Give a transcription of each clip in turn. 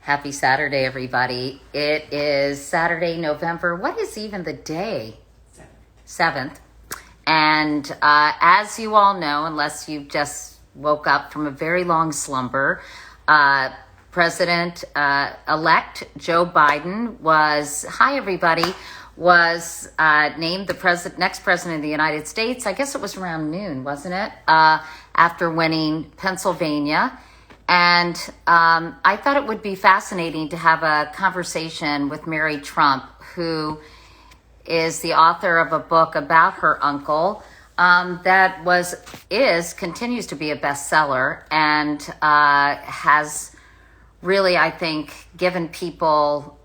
Happy Saturday, everybody. It is Saturday, November. What is even the day? 7th. And as you all know, unless you just woke up from a very long slumber, President-elect Joe Biden was, hi everybody, was named the next president of the United States. I guess it was around noon, wasn't it? After winning Pennsylvania. And I thought it would be fascinating to have a conversation with Mary Trump, who is the author of a book about her uncle that continues to be a bestseller and has really, I think, given people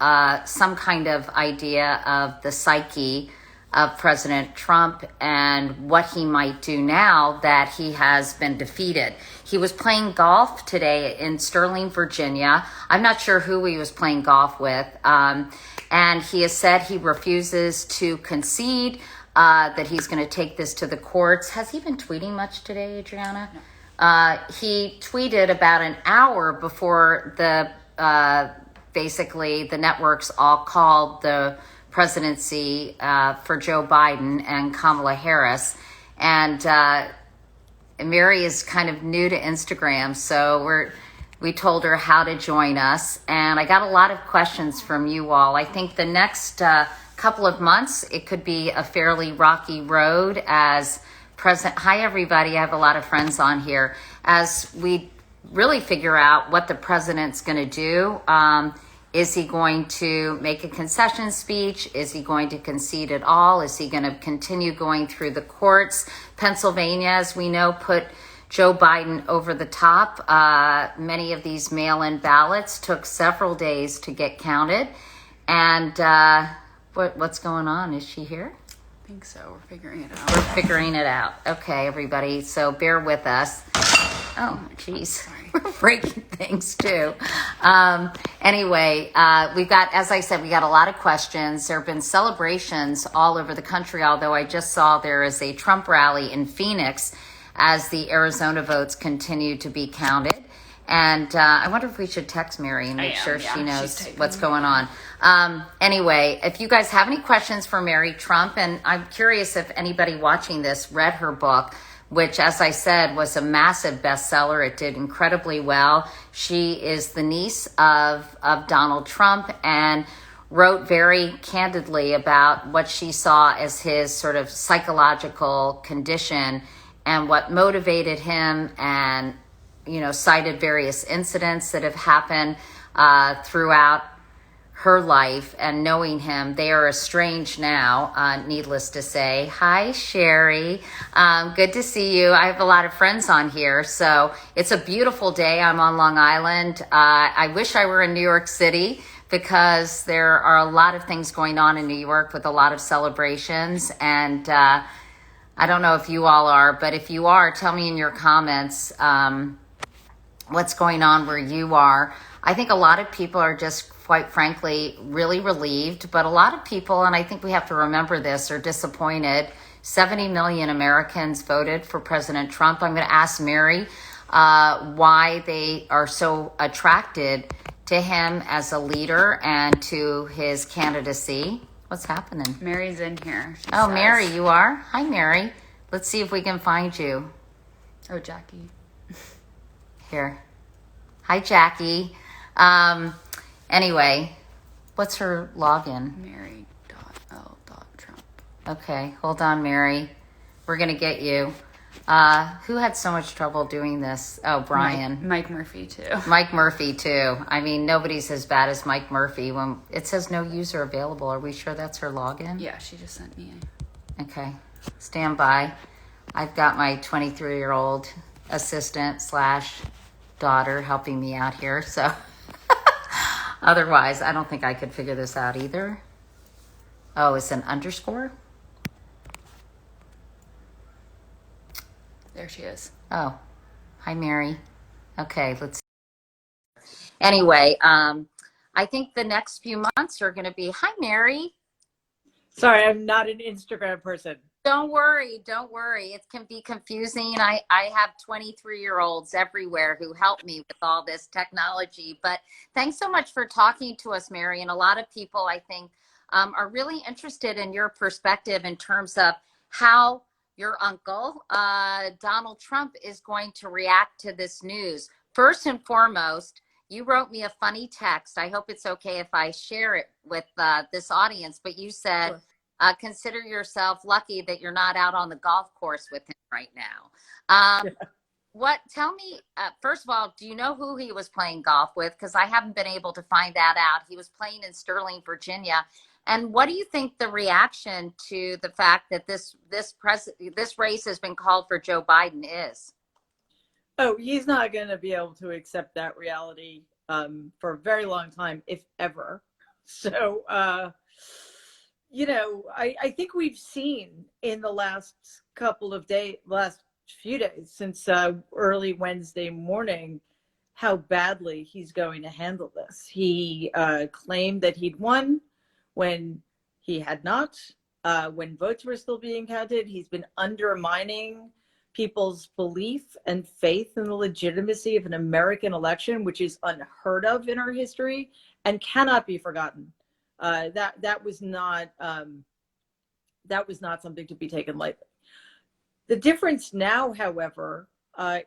some kind of idea of the psyche of President Trump and what he might do now that he has been defeated. He was playing golf today in Sterling, Virginia. I'm not sure who he was playing golf with. And he has said he refuses to concede, that he's going to take this to the courts. Has he been tweeting much today, Adriana? No. He tweeted about an hour before basically the networks all called the presidency for Joe Biden and Kamala Harris. And Mary is kind of new to Instagram, so we told her how to join us. And I got a lot of questions from you all. I think the next couple of months, it could be a fairly rocky road as president. Hi, everybody. I have a lot of friends on here. As we really figure out what the president's going to do. Is he going to make a concession speech? Is he going to concede at all? Is he going to continue going through the courts? Pennsylvania, as we know, put Joe Biden over the top. Many of these mail-in ballots took several days to get counted. And what's going on? Is she here? I think so. We're figuring it out. We're figuring it out. Okay, everybody. So bear with us. Oh, geez. We're breaking things too. Anyway, we've got, as I said, we got a lot of questions. There have been celebrations all over the country, although I just saw there is a Trump rally in Phoenix as the Arizona votes continue to be counted. And I wonder if we should text Mary and make sure she knows what's going on. Anyway, if you guys have any questions for Mary Trump, and I'm curious if anybody watching this read her book, which, as I said, was a massive bestseller. It did incredibly well. She is the niece of Donald Trump and wrote very candidly about what she saw as his sort of psychological condition and what motivated him, and, you know, cited various incidents that have happened throughout her life. And knowing him, they are estranged now, needless to say. Hi, Sherry. Good to see you. I have a lot of friends on here, so it's a beautiful day. I'm on Long Island. I wish I were in New York City because there are a lot of things going on in New York with a lot of celebrations. And I don't know if you all are, but if you are, tell me in your comments what's going on where you are. I think a lot of people are just, quite frankly, really relieved, but a lot of people, and I think we have to remember this, are disappointed. 70 million Americans voted for President Trump. I'm going to ask Mary why they are so attracted to him as a leader and to his candidacy. What's happening? Mary's in here. Oh, says. Mary, you are? Hi, Mary. Let's see if we can find you. Oh, Jackie. Here. Hi, Jackie. Anyway, what's her login? Mary.l.trump. Okay, hold on, Mary. We're going to get you. Who had so much trouble doing this? Oh, Brian. Mike Murphy, too. Mike Murphy, too. I mean, nobody's as bad as Mike Murphy. When it says no user available, are we sure that's her login? Yeah, she just sent me. Okay, stand by. I've got my 23-year-old assistant / daughter helping me out here, so... Otherwise, I don't think I could figure this out either. Oh, it's an underscore? There she is. Oh, hi, Mary. Okay, let's see. Anyway, I think the next few months are going to be, hi, Mary. Sorry, I'm not an Instagram person. Don't worry, don't worry. It can be confusing. I have 23-year-olds everywhere who help me with all this technology. But thanks so much for talking to us, Mary. And a lot of people, I think, are really interested in your perspective in terms of how your uncle, Donald Trump, is going to react to this news. First and foremost, you wrote me a funny text. I hope it's okay if I share it with this audience. But you said, Sure. consider yourself lucky that you're not out on the golf course with him right now. Tell me, first of all, do you know who he was playing golf with? Because I haven't been able to find that out. He was playing in Sterling, Virginia. And what do you think the reaction to the fact that this race has been called for Joe Biden is? Oh, he's not going to be able to accept that reality for a very long time, if ever. So, I think we've seen in the last few days since early Wednesday morning, how badly he's going to handle this. He claimed that he'd won when he had not, when votes were still being counted. He's been undermining people's belief and faith in the legitimacy of an American election, which is unheard of in our history and cannot be forgotten. That was not something to be taken lightly. The difference now, however,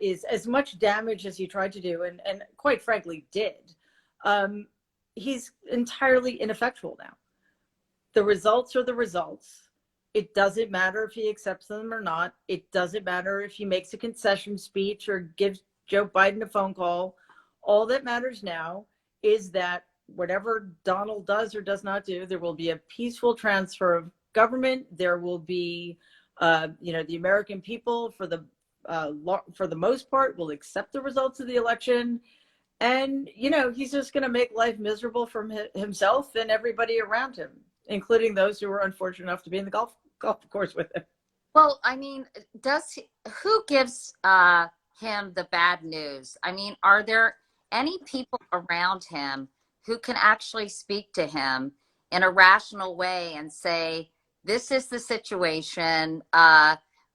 is as much damage as he tried to do, and quite frankly did, he's entirely ineffectual now. The results are the results. It doesn't matter if he accepts them or not. It doesn't matter if he makes a concession speech or gives Joe Biden a phone call. All that matters now is that whatever Donald does or does not do, there will be a peaceful transfer of government. There will be, the American people, for the most part, will accept the results of the election. And, he's just going to make life miserable for himself and everybody around him, including those who were unfortunate enough to be in the golf course with him. Well, I mean, who gives him the bad news? I mean, are there any people around him who can actually speak to him in a rational way and say, this is the situation,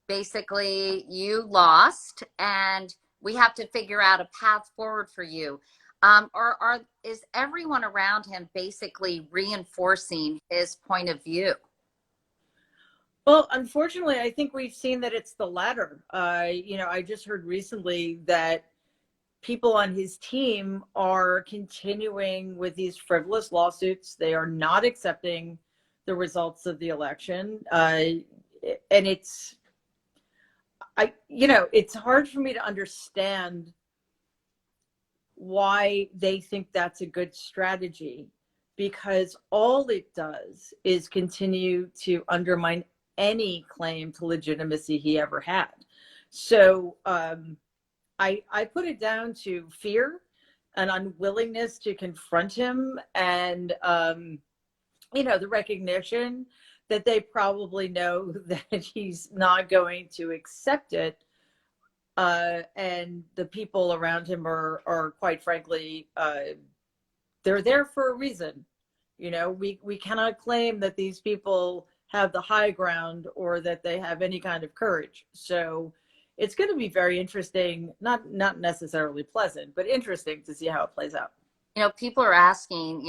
basically you lost and we have to figure out a path forward for you? Is everyone around him basically reinforcing his point of view? Well, unfortunately, I think we've seen that it's the latter. I just heard recently that people on his team are continuing with these frivolous lawsuits. They are not accepting the results of the election. And it's hard for me to understand why they think that's a good strategy, because all it does is continue to undermine any claim to legitimacy he ever had. So I put it down to fear, an unwillingness to confront him, and the recognition that they probably know that he's not going to accept it. And the people around him are quite frankly, they're there for a reason. We cannot claim that these people have the high ground or that they have any kind of courage. So it's going to be very interesting, not necessarily pleasant, but interesting to see how it plays out. People are asking,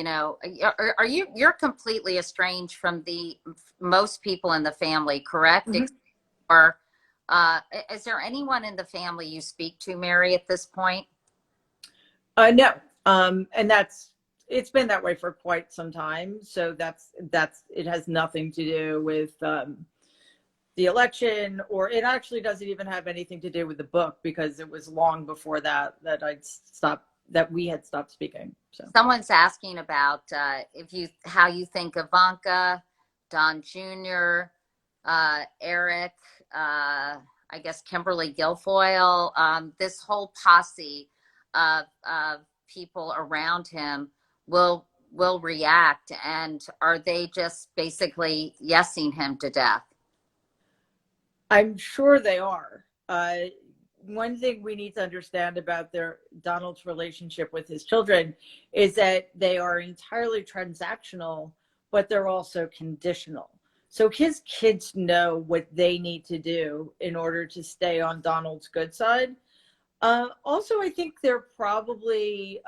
you're completely estranged from most people in the family, correct? Mm-hmm. Or is there anyone in the family you speak to, Mary, at this point? No. And it's been that way for quite some time. So it has nothing to do with the election, or it actually doesn't even have anything to do with the book, because it was long before that we had stopped speaking. So someone's asking about how you think Ivanka, Don Jr., Eric, I guess Kimberly Guilfoyle, this whole posse of people around him will react, and are they just basically yesing him to death? I'm sure they are. One thing we need to understand about Donald's relationship with his children is that they are entirely transactional, but they're also conditional. So his kids know what they need to do in order to stay on Donald's good side. Also, I think they're probably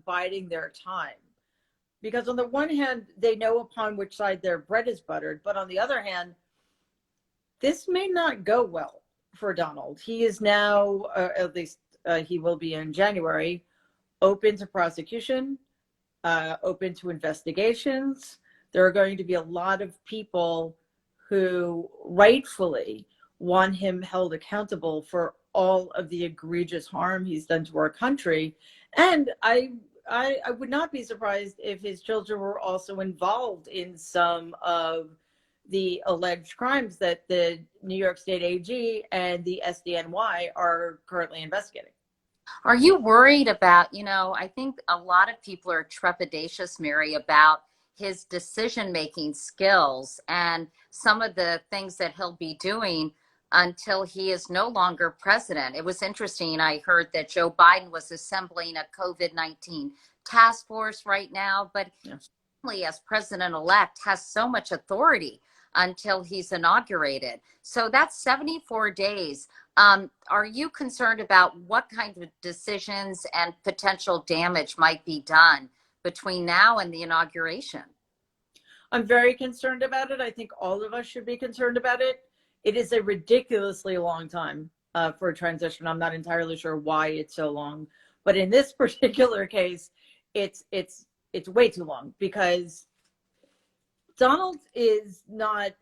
biding their time, because on the one hand, they know upon which side their bread is buttered, but on the other hand, this may not go well for Donald. He is now, at least he will be in January, open to prosecution, open to investigations. There are going to be a lot of people who rightfully want him held accountable for all of the egregious harm he's done to our country. And I would not be surprised if his children were also involved in some of the alleged crimes that the New York State AG and the SDNY are currently investigating. Are you worried about, I think a lot of people are trepidatious, Mary, about his decision-making skills and some of the things that he'll be doing until he is no longer president. It was interesting. I heard that Joe Biden was assembling a COVID-19 task force right now, but he, as president-elect, has so much authority until he's inaugurated. So that's 74 days. Are you concerned about what kind of decisions and potential damage might be done between now and the inauguration? I'm very concerned about it. I think all of us should be concerned about it. It is a ridiculously long time for a transition. I'm not entirely sure why it's so long, but in this particular case, it's way too long, because Donald is not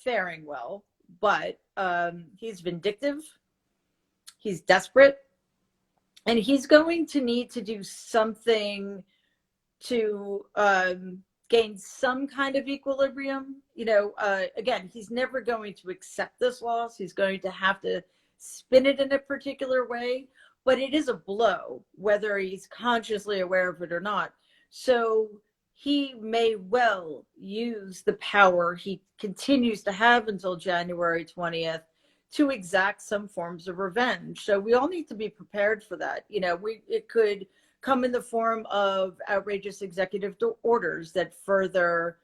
faring well, but he's vindictive, he's desperate, and he's going to need to do something to gain some kind of equilibrium. Again, he's never going to accept this loss. He's going to have to spin it in a particular way, but it is a blow, whether he's consciously aware of it or not. So he may well use the power he continues to have until January 20th to exact some forms of revenge. So we all need to be prepared for that. It could come in the form of outrageous executive orders that further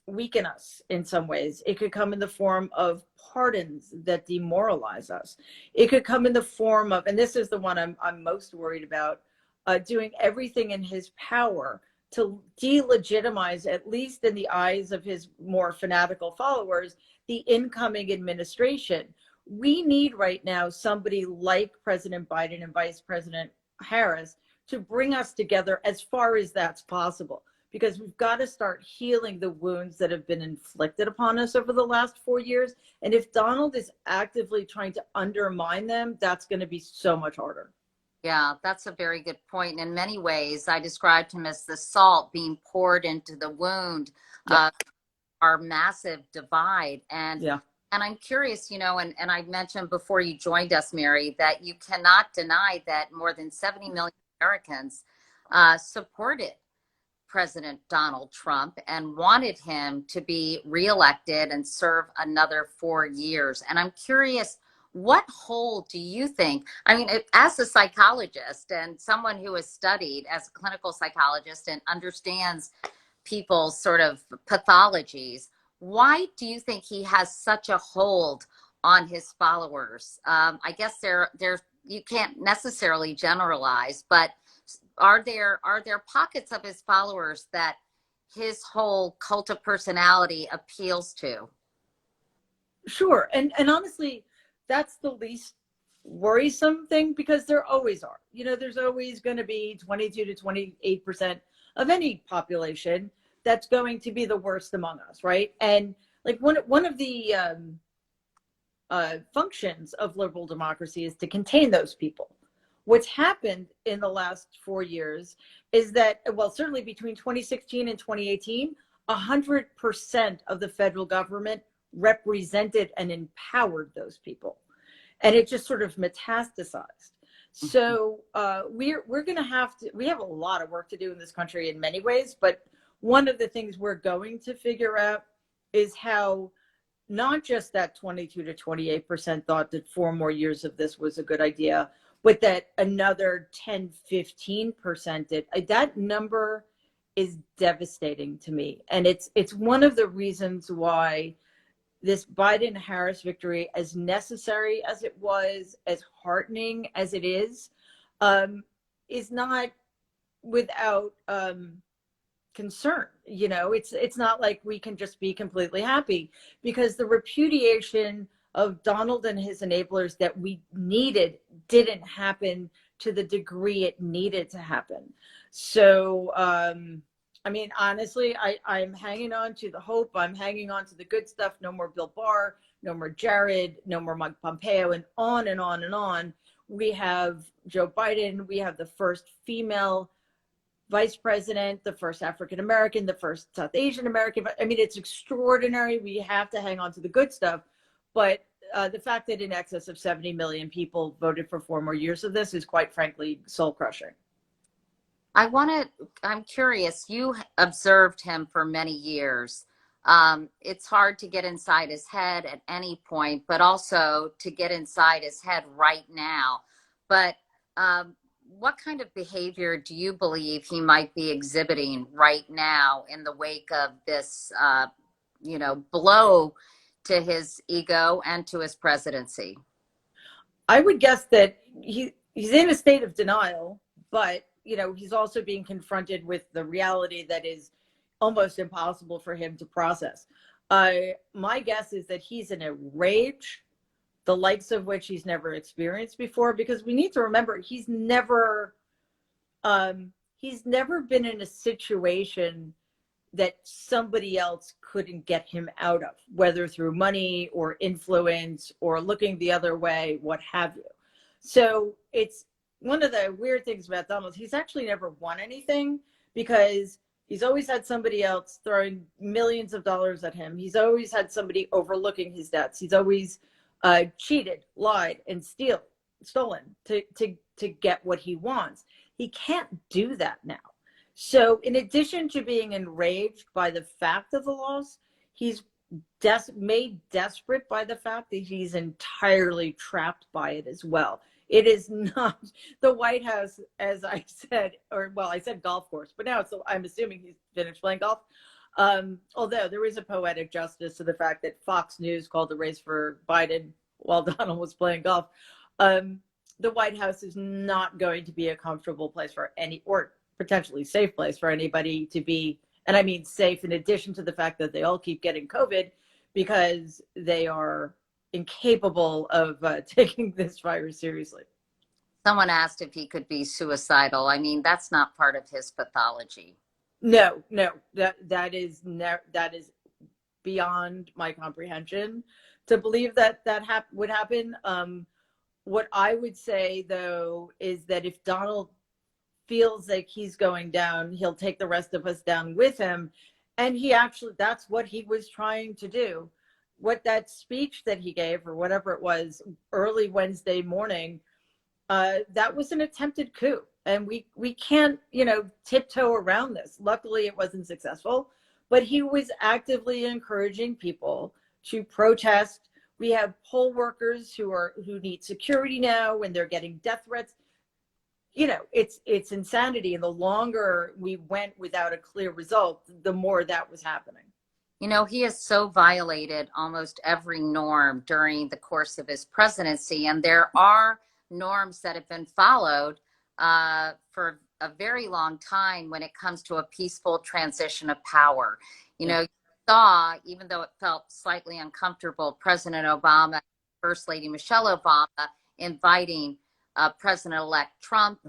weaken us in some ways. It could come in the form of pardons that demoralize us. It could come in the form of, and this is the one I'm most worried about, doing everything in his power to delegitimize, at least in the eyes of his more fanatical followers, the incoming administration. We need right now somebody like President Biden and Vice President Harris to bring us together as far as that's possible, because we've got to start healing the wounds that have been inflicted upon us over the last 4 years. And if Donald is actively trying to undermine them, that's going to be so much harder. Yeah, that's a very good point. In many ways, I described him as the salt being poured into the wound, our massive divide. And I'm curious, and I mentioned before you joined us, Mary, that you cannot deny that more than 70 million Americans supported President Donald Trump and wanted him to be reelected and serve another 4 years. And I'm curious, what hold do you think, as a psychologist and someone who has studied as a clinical psychologist and understands people's sort of pathologies, why do you think he has such a hold on his followers? I guess there's you can't necessarily generalize, but are there pockets of his followers that his whole cult of personality appeals to? Sure. And honestly, that's the least worrisome thing, because there always are. There's always going to be 22 to 28% of any population that's going to be the worst among us, right? And like one of the functions of liberal democracy is to contain those people. What's happened in the last 4 years is that, well, certainly between 2016 and 2018, 100% of the federal government represented and empowered those people. And it just sort of metastasized. So we're going to we have a lot of work to do in this country in many ways, but one of the things we're going to figure out is how not just that 22 to 28% thought that 4 more years of this was a good idea, but that another 10, 15% did. That number is devastating to me. And it's one of the reasons why this Biden-Harris victory, as necessary as it was, as heartening as it is not without concern. You know, it's not like we can just be completely happy, because the repudiation of Donald and his enablers that we needed didn't happen to the degree it needed to happen. So, I mean, honestly, I'm hanging on to the hope. I'm hanging on to the good stuff. No more Bill Barr, no more Jared, no more Mike Pompeo, and on and on and on. We have Joe Biden. We have the first female vice president, the first African American, the first South Asian American. I mean, it's extraordinary. We have to hang on to the good stuff. But the fact that in excess of 70 million people voted for 4 more years of this is, quite frankly, soul crushing. I'm curious, you observed him for many years. It's hard to get inside his head at any point, but also to get inside his head right now. But what kind of behavior do you believe he might be exhibiting right now in the wake of this, blow to his ego and to his presidency? I would guess that he's in a state of denial, but he's also being confronted with the reality that is almost impossible for him to process. My guess is that he's in a rage, the likes of which he's never experienced before, because we need to remember he's never been in a situation that somebody else couldn't get him out of, whether through money or influence or looking the other way, what have you. So it's one of the weird things about Donald. He's actually never won anything, because he's always had somebody else throwing millions of dollars at him. He's always had somebody overlooking his debts. He's always cheated, lied, and stolen to get what he wants. He can't do that now. So in addition to being enraged by the fact of the loss, he's made desperate by the fact that he's entirely trapped by it as well. It is not the White House, as I said, I said golf course, but now I'm assuming he's finished playing golf. Although there is a poetic justice to the fact that Fox News called the race for Biden while Donald was playing golf. The White House is not going to be a comfortable place for or potentially safe place for anybody to be. And I mean safe in addition to the fact that they all keep getting COVID, because they are incapable of taking this virus seriously. Someone asked if he could be suicidal. I mean, that's not part of his pathology. No, that is beyond my comprehension to believe that would happen. What I would say, though, is that if Donald feels like he's going down, he'll take the rest of us down with him. And that's what he was trying to do. What that speech that he gave, or whatever it was, early Wednesday morning, that was an attempted coup. And we can't, tiptoe around this. Luckily, it wasn't successful, but he was actively encouraging people to protest. We have poll workers who need security now when they're getting death threats. It's insanity. And the longer we went without a clear result, the more that was happening. He has so violated almost every norm during the course of his presidency. And there are norms that have been followed for a very long time when it comes to a peaceful transition of power. You saw, even though it felt slightly uncomfortable, President Obama, First Lady Michelle Obama, inviting President-elect Trump,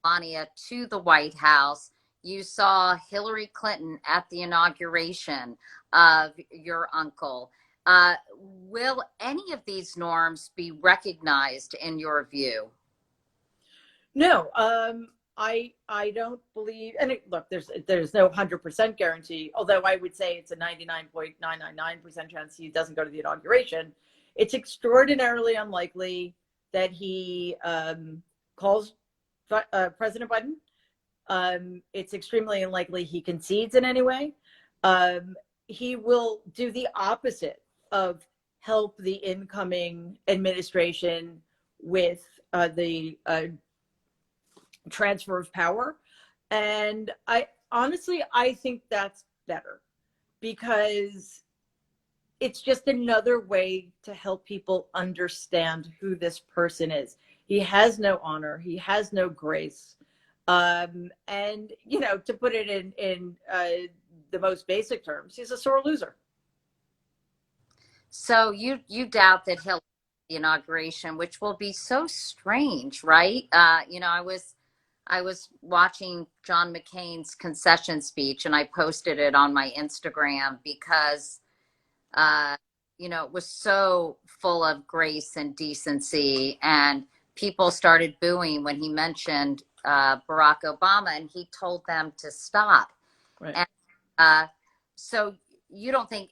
Melania, to the White House. You saw Hillary Clinton at the inauguration of your uncle. Will any of these norms be recognized in your view? No, I don't believe. And look, there's no 100% guarantee. Although I would say it's a 99.999% chance he doesn't go to the inauguration. It's extraordinarily unlikely that he calls President Biden. It's extremely unlikely he concedes in any way. He will do the opposite of help the incoming administration with the transfer of power. And I honestly, I think that's better, because it's just another way to help people understand who this person is. He has no honor. He has no grace. And, you know, to put it in the most basic terms, he's a sore loser. So you doubt that he'll the inauguration, which will be so strange, right? You know, I was watching John McCain's concession speech, and I posted it on my Instagram because uh, you know, it was so full of grace and decency, and people started booing when he mentioned Barack Obama, and he told them to stop. Right. And so you don't think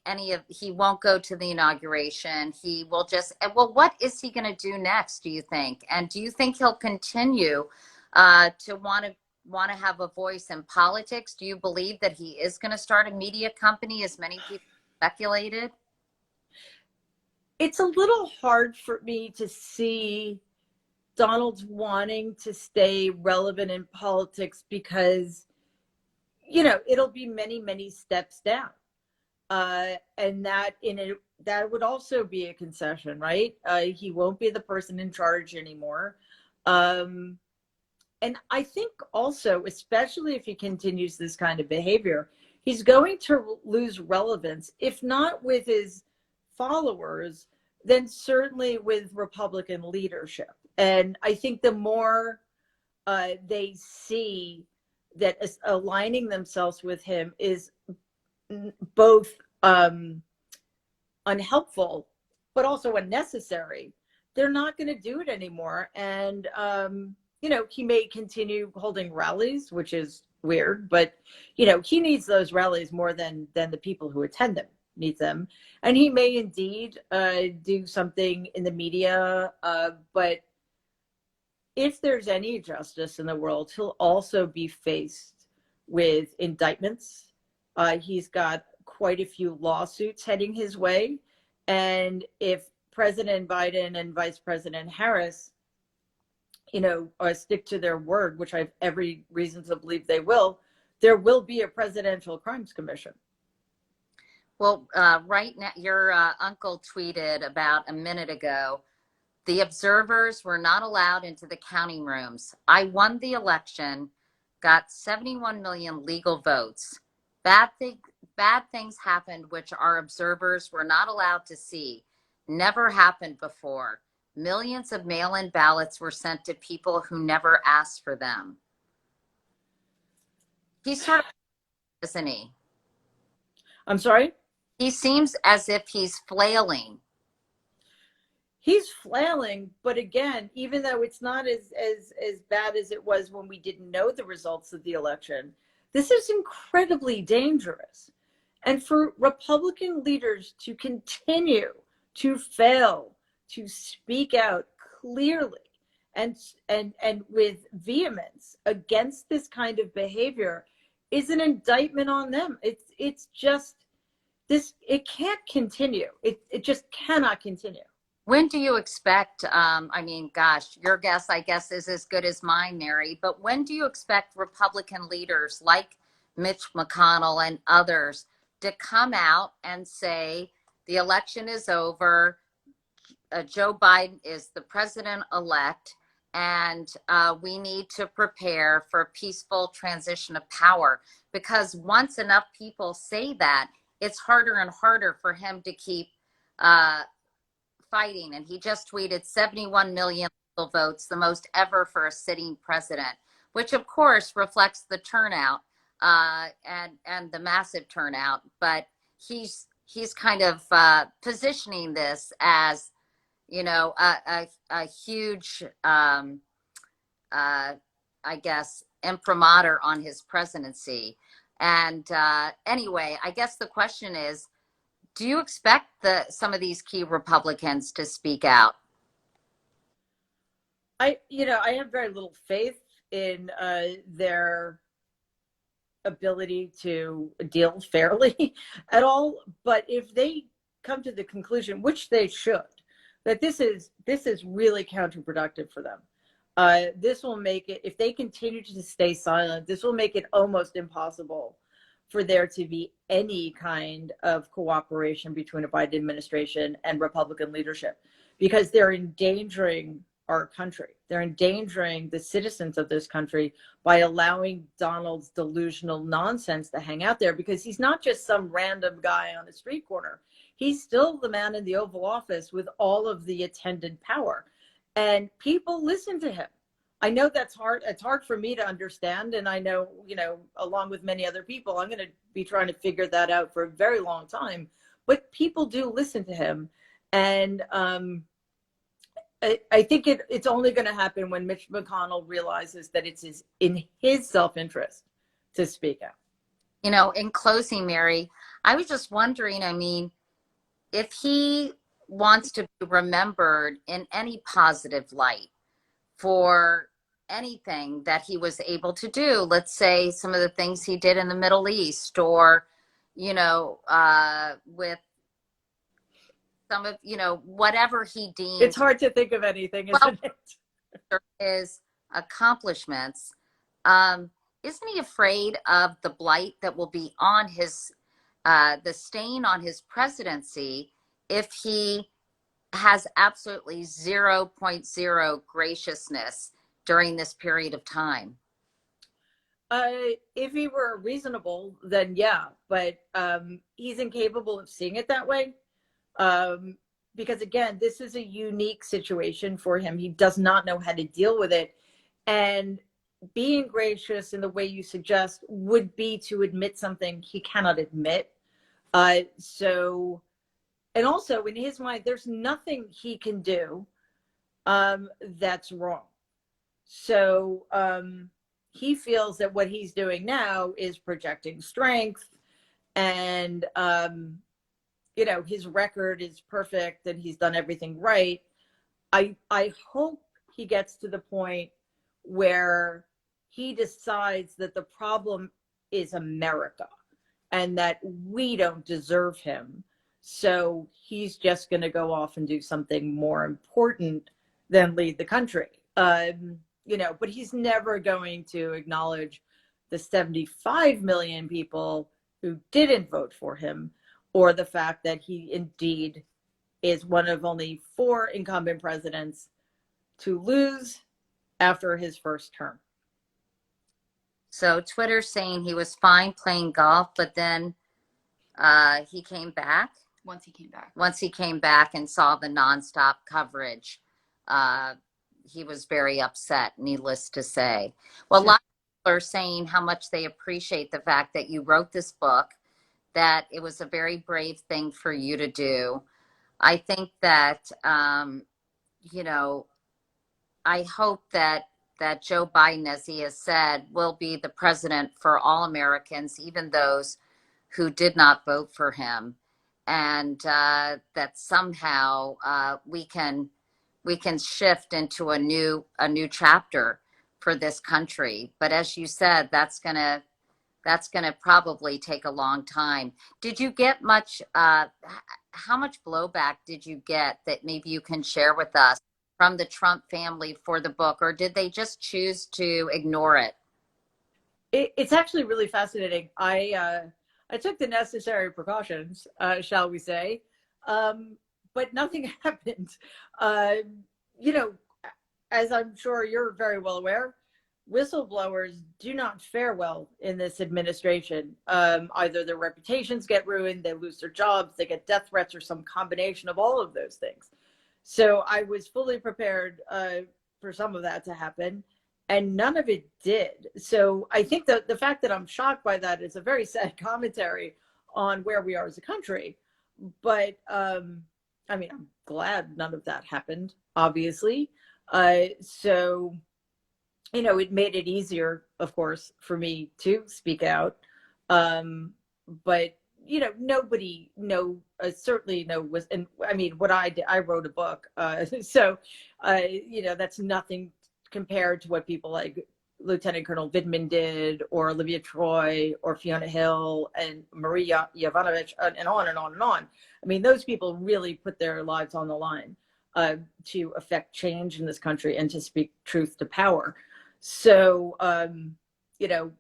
he won't go to the inauguration? He will just, well, what is he going to do next, do you think? And do you think he'll continue to want to have a voice in politics? Do you believe that he is going to start a media company, as many people speculated? It's a little hard for me to see Donald's wanting to stay relevant in politics, because, you know, it'll be many, many steps down. And that would also be a concession, right? He won't be the person in charge anymore. And I think also, especially if he continues this kind of behavior, he's going to lose relevance, if not with his followers, then certainly with Republican leadership. And I think the more they see that aligning themselves with him is both unhelpful but also unnecessary, they're not going to do it anymore. And you know, he may continue holding rallies, which is weird, but you know, he needs those rallies more than the people who attend them need them. And he may indeed do something in the media, but if there's any justice in the world, he'll also be faced with indictments. He's got quite a few lawsuits heading his way. And if President Biden and Vice President Harris, you know, stick to their word, which I have every reason to believe they will, there will be a presidential crimes commission. Well, right now, your uncle tweeted about a minute ago, the observers were not allowed into the counting rooms. I won the election, got 71 million legal votes. Bad things happened which our observers were not allowed to see. Never happened before. Millions of mail-in ballots were sent to people who never asked for them. He's sort of, isn't he? I'm sorry? He seems as if he's flailing. He's flailing, but again, even though it's not as bad as it was when we didn't know the results of the election, this is incredibly dangerous. And for Republican leaders to continue to fail to speak out clearly and with vehemence against this kind of behavior is an indictment on them. It's just this, it can't continue. It just cannot continue. When do you expect, I mean, gosh, your guess, I guess, is as good as mine, Mary, but when do you expect Republican leaders like Mitch McConnell and others to come out and say the election is over, Joe Biden is the president-elect, and we need to prepare for a peaceful transition of power? Because once enough people say that, it's harder and harder for him to keep fighting. And he just tweeted 71 million votes, the most ever for a sitting president, which of course reflects the turnout and the massive turnout. But he's kind of positioning this as, you know, a huge, I guess, imprimatur on his presidency. And anyway, I guess the question is, do you expect some of these key Republicans to speak out? I have very little faith in their ability to deal fairly at all. But if they come to the conclusion, which they should, that this is really counterproductive for them, This will make it, if they continue to stay silent, this will make it almost impossible for there to be any kind of cooperation between a Biden administration and Republican leadership, because they're endangering our country. They're endangering the citizens of this country by allowing Donald's delusional nonsense to hang out there, because he's not just some random guy on a street corner. He's still the man in the Oval Office with all of the attendant power. And people listen to him. I know that's hard. It's hard for me to understand. And I know, along with many other people, I'm going to be trying to figure that out for a very long time. But people do listen to him. And I think it's only going to happen when Mitch McConnell realizes that it's in his self-interest to speak out. In closing, Mary, I was just wondering, if he wants to be remembered in any positive light for anything that he was able to do, let's say some of the things he did in the Middle East, or, with some of, whatever he deemed. It's hard to think of anything, isn't it? His accomplishments. Isn't he afraid of the blight that will be on his, the stain on his presidency, if he has absolutely 0.0 graciousness during this period of time? If he were reasonable, then yeah, but he's incapable of seeing it that way. Because again, this is a unique situation for him. He does not know how to deal with it. And being gracious in the way you suggest would be to admit something he cannot admit. And also in his mind, there's nothing he can do that's wrong. So he feels that what he's doing now is projecting strength, and his record is perfect and he's done everything right. I hope he gets to the point where he decides that the problem is America and that we don't deserve him. So he's just going to go off and do something more important than lead the country. But he's never going to acknowledge the 75 million people who didn't vote for him, or the fact that he indeed is one of only 4 incumbent presidents to lose after his first term. So Twitter's saying he was fine playing golf, but then he came back. Once he came back And saw the nonstop coverage, he was very upset, needless to say. Well, a lot of people are saying how much they appreciate the fact that you wrote this book, that it was a very brave thing for you to do. I think that, I hope that Joe Biden, as he has said, will be the president for all Americans, even those who did not vote for him. And that somehow we can shift into a new chapter for this country. But as you said, that's gonna probably take a long time. Did you get much? How much blowback did you get that maybe you can share with us from the Trump family for the book, or did they just choose to ignore it? It's actually really fascinating. I took the necessary precautions, shall we say, but nothing happened. As I'm sure you're very well aware, whistleblowers do not fare well in this administration. Either their reputations get ruined, they lose their jobs, they get death threats, or some combination of all of those things. So I was fully prepared for some of that to happen, and none of it did. So I think that the fact that I'm shocked by that is a very sad commentary on where we are as a country. But I'm glad none of that happened, obviously. So it made it easier, of course, for me to speak out. But nobody certainly was, and what I did, I wrote a book. So that's nothing compared to what people like Lieutenant Colonel Vidman did, or Olivia Troy, or Fiona Hill, and Maria Yovanovitch, and on and on and on. Those people really put their lives on the line. to affect change in this country and to speak truth to power. So,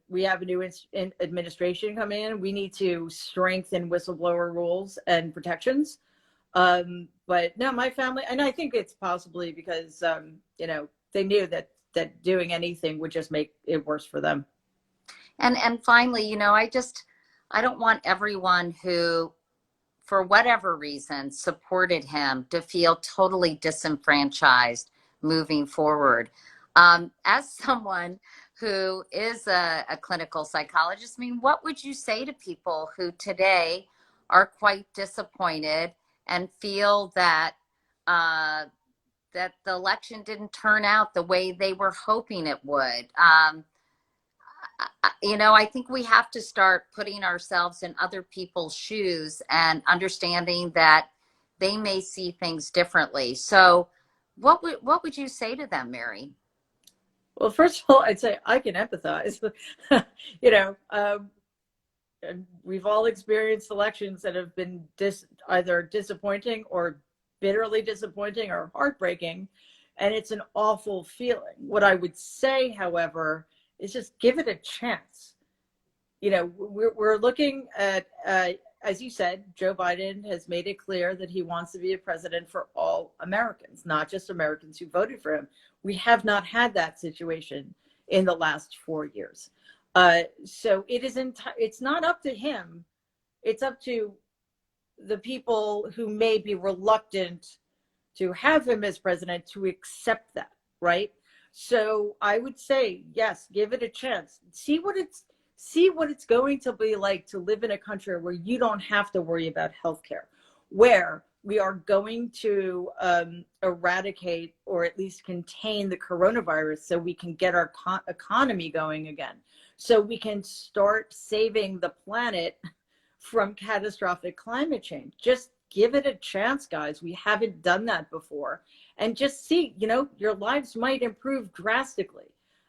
we have a new administration coming in. We need to strengthen whistleblower rules and protections. But no, my family, and I think it's possibly because, they knew that doing anything would just make it worse for them. And finally, I don't want everyone who, for whatever reason, supported him to feel totally disenfranchised moving forward. As someone who is a clinical psychologist, I mean, what would you say to people who today are quite disappointed and feel that that the election didn't turn out the way they were hoping it would? I think we have to start putting ourselves in other people's shoes and understanding that they may see things differently. So what would you say to them, Mary? Well, first of all, I'd say I can empathize. We've all experienced elections that have been either disappointing or bitterly disappointing or heartbreaking, and it's an awful feeling. What I would say, however, is just give it a chance. We're looking at, as you said, Joe Biden has made it clear that he wants to be a president for all Americans, not just Americans who voted for him. We have not had that situation in the last 4 years. So it's not up to him. It's up to the people who may be reluctant to have him as president to accept that, right? So I would say, yes, give it a chance. See what it's going to be like to live in a country where you don't have to worry about healthcare, where we are going to eradicate or at least contain the coronavirus so we can get our economy going again, so we can start saving the planet from catastrophic climate change. Just give it a chance, guys. We haven't done that before. And just see, your lives might improve drastically.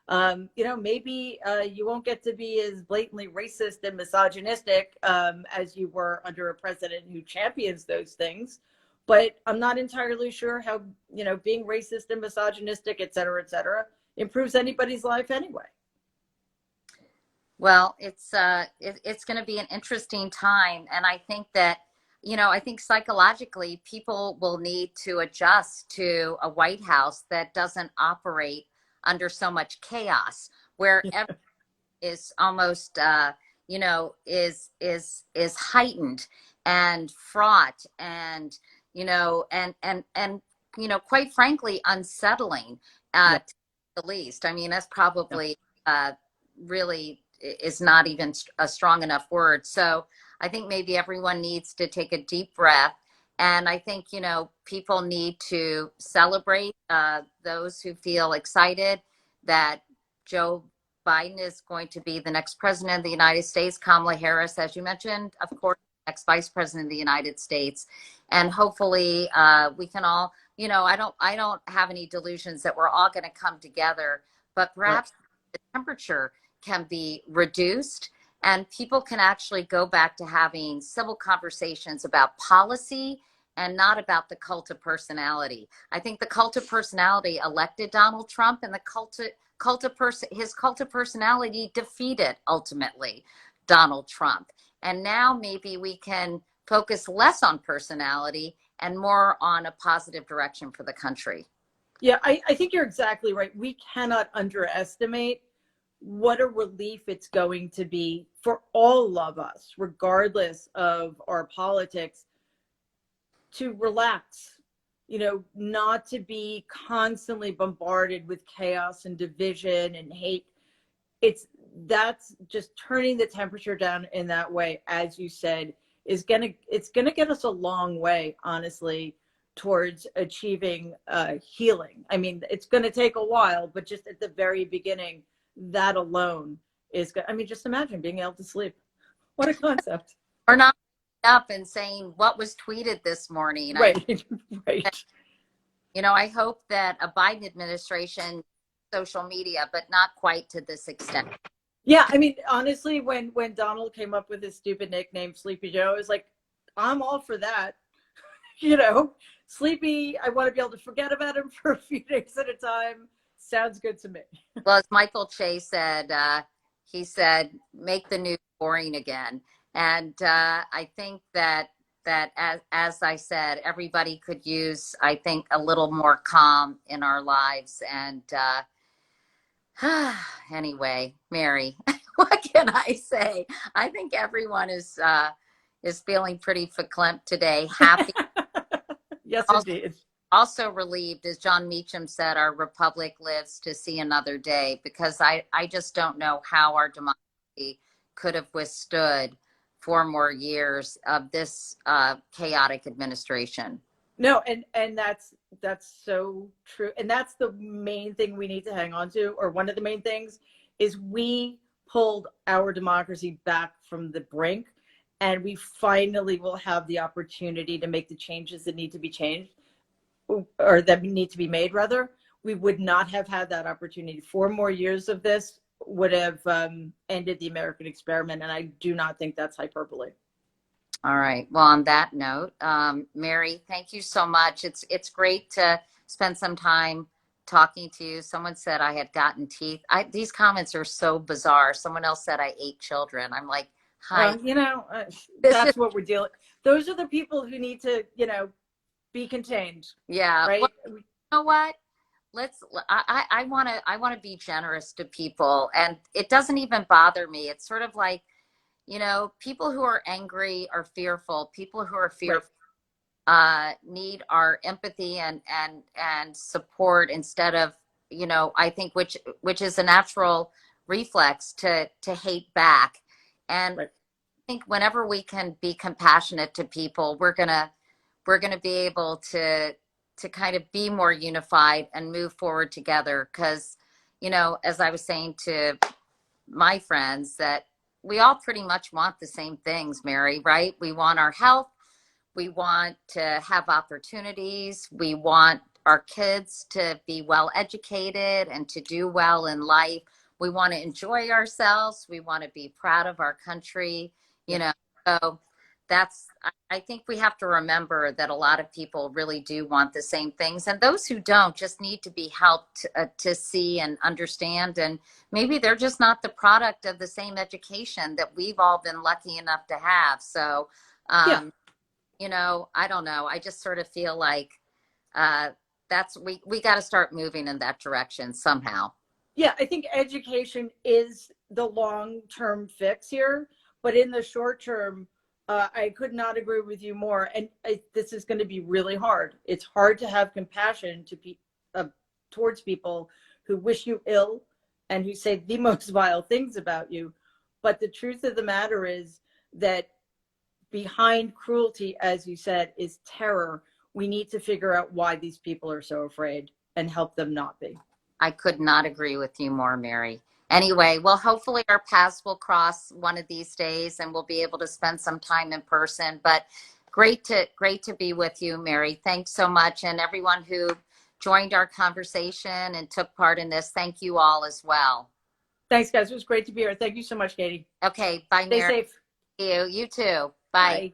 Maybe you won't get to be as blatantly racist and misogynistic as you were under a president who champions those things. But I'm not entirely sure how, being racist and misogynistic, et cetera, improves anybody's life anyway. Well, it's going to be an interesting time. And I think that, I think psychologically people will need to adjust to a White House that doesn't operate under so much chaos, where everything is almost, is heightened and fraught and, quite frankly, unsettling to the least. I mean, that's probably really is not even a strong enough word. So I think maybe everyone needs to take a deep breath. And I think, people need to celebrate those who feel excited that Joe Biden is going to be the next president of the United States. Kamala Harris, as you mentioned, of course, next vice president of the United States. And hopefully we can all, I don't have any delusions that we're all going to come together, but perhaps the temperature can be reduced and people can actually go back to having civil conversations about policy and not about the cult of personality. I think the cult of personality elected Donald Trump, and the his cult of personality defeated ultimately Donald Trump. And now maybe we can focus less on personality and more on a positive direction for the country. Yeah, I think you're exactly right. We cannot underestimate what a relief it's going to be for all of us, regardless of our politics, to relax, not to be constantly bombarded with chaos and division and hate. That's just turning the temperature down in that way, as you said, it's gonna get us a long way, honestly, towards achieving healing. I mean, it's gonna take a while, but just at the very beginning, that alone is good. I mean, just imagine being able to sleep. What a concept. Or not up and saying what was tweeted this morning. Right. Right. I hope that a Biden administration, social media, but not quite to this extent. Yeah, I mean, honestly, when Donald came up with his stupid nickname, Sleepy Joe, I was like, I'm all for that. you know, sleepy. I want to be able to forget about him for a few days at a time. Sounds good to me. Well, as Michael Che said, he said, make the news boring again. And I think that as I said, everybody could use, I think, a little more calm in our lives. And anyway, Mary, what can I say? I think everyone is feeling pretty verklempt today. Happy. Yes, also, indeed. also relieved, as John Meacham said, our republic lives to see another day, because I just don't know how our democracy could have withstood 4 more years of this chaotic administration. No, and that's so true. And that's the main thing we need to hang on to, or one of the main things is we pulled our democracy back from the brink, and we finally will have the opportunity to make the changes that need to be changed, or that need to be made rather. We would not have had that opportunity. 4 more years of this would have ended the American experiment, and I do not think that's hyperbole. All right. Well, on that note, Mary, thank you so much. It's great to spend some time talking to you. Someone said I had gotten teeth. These comments are so bizarre. Someone else said I ate children. I'm like, hi. You know, This that's is- what we're dealing. Those are the people who need to, you know, be contained. Yeah. Right. Well, you know what? I want to be generous to people, and it doesn't even bother me. It's sort of like, you know, people who are angry are fearful. People who are fearful need our empathy and support, instead of, you know, I think which is a natural reflex to hate back. And Right. I think whenever we can be compassionate to people, we're gonna be able to kind of be more unified and move forward together. Because, you know, as I was saying to my friends, that we all pretty much want the same things, Mary, right? We want our health. We want to have opportunities. We want our kids to be well educated and to do well in life. We want to enjoy ourselves. We want to be proud of our country, you know. So I think we have to remember that a lot of people really do want the same things. And those who don't just need to be helped to see and understand. And maybe they're just not the product of the same education that we've all been lucky enough to have. So, you know, I don't know. I just sort of feel like we got to start moving in that direction somehow. Yeah, I think education is the long-term fix here, but in the short term, I could not agree with you more. And this is going to be really hard. It's hard to have compassion to be towards people who wish you ill and who say the most vile things about you. But the truth of the matter is that behind cruelty, as you said, is terror. We need to figure out why these people are so afraid and help them not be. I could not agree with you more, Mary. Anyway, well, hopefully our paths will cross one of these days and we'll be able to spend some time in person. But great to be with you, Mary. Thanks so much. And everyone who joined our conversation and took part in this, thank you all as well. Thanks, guys. It was great to be here. Thank you so much, Katie. Okay, bye, Stay Mary. safe. You too. Bye. Bye.